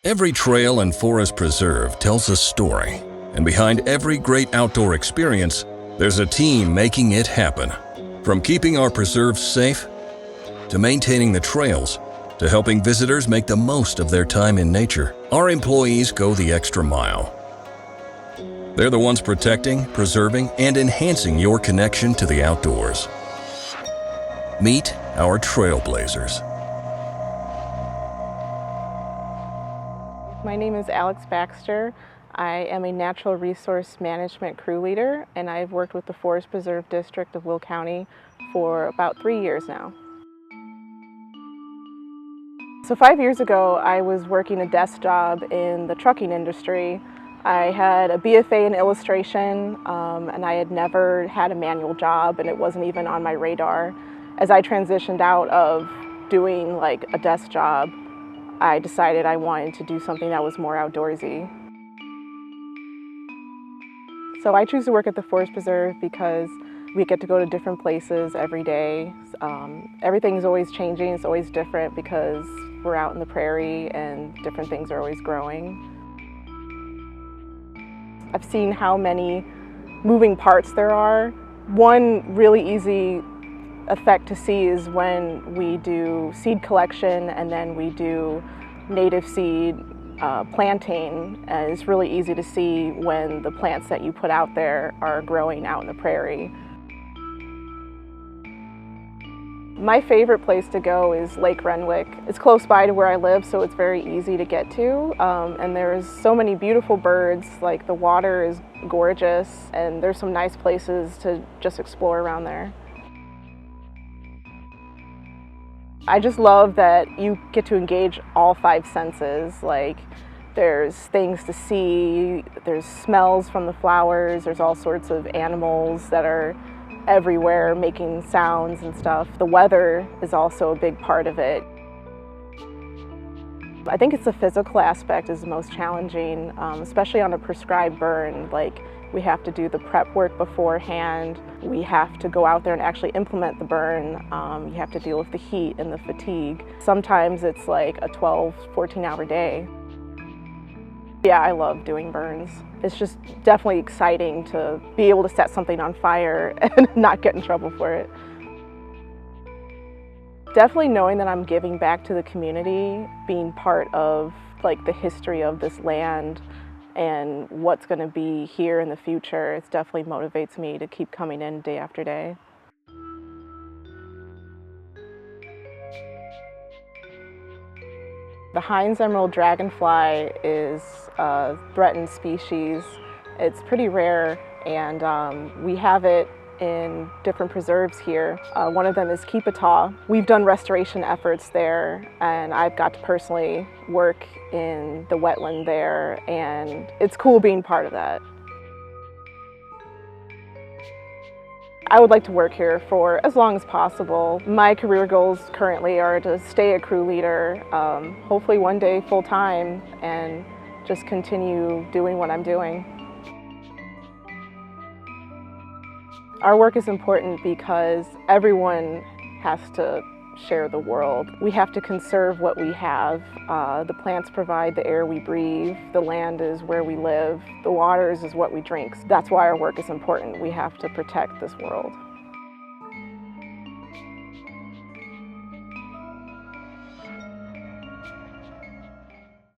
Every trail and forest preserve tells a story, and behind every great outdoor experience, there's a team making it happen. From keeping our preserves safe, to maintaining the trails, to helping visitors make the most of their time in nature, our employees go the extra mile. They're the ones protecting, preserving, and enhancing your connection to the outdoors. Meet our Trailblazers. My name is Baxter. I am a natural resource management crew leader, and I've worked with the Forest Preserve District of Will County for about 3 years now. So 5 years ago, I was working a desk job in the trucking industry. I had a BFA in illustration, and I had never had a manual job, and it wasn't even on my radar. As I transitioned out of doing like a desk job, I decided I wanted to do something that was more outdoorsy. So I choose to work at the Forest Preserve because we get to go to different places every day. Everything's always changing, it's always different because we're out in the prairie and different things are always growing. I've seen how many moving parts there are. One really easy effect to see is when we do seed collection and then we do native seed planting. It's really easy to see when the plants that you put out there are growing out in the prairie. My favorite place to go is Lake Renwick. It's close by to where I live, so it's very easy to get to. And there's so many beautiful birds, like the water is gorgeous, and there's some nice places to just explore around there. I just love that you get to engage all 5 senses. Like, there's things to see, there's smells from the flowers, there's all sorts of animals that are everywhere making sounds and stuff. The weather is also a big part of it. I think it's the physical aspect is the most challenging, especially on a prescribed burn. Like, we have to do the prep work beforehand. We have to go out there and actually implement the burn. You have to deal with the heat and the fatigue. Sometimes it's like a 12, 14-hour day. Yeah, I love doing burns. It's just definitely exciting to be able to set something on fire and not get in trouble for it. Definitely knowing that I'm giving back to the community, being part of like the history of this land and what's going to be here in the future, it definitely motivates me to keep coming in day after day. The Hines emerald dragonfly is a threatened species. It's pretty rare, and we have it in different preserves here. One of them is Keepataw. We've done restoration efforts there, and I've got to personally work in the wetland there, and it's cool being part of that. I would like to work here for as long as possible. My career goals currently are to stay a crew leader, hopefully one day full-time, and just continue doing what I'm doing. Our work is important because everyone has to share the world. We have to conserve what we have. The plants provide the air we breathe, the land is where we live, the waters is what we drink. That's why our work is important. We have to protect this world.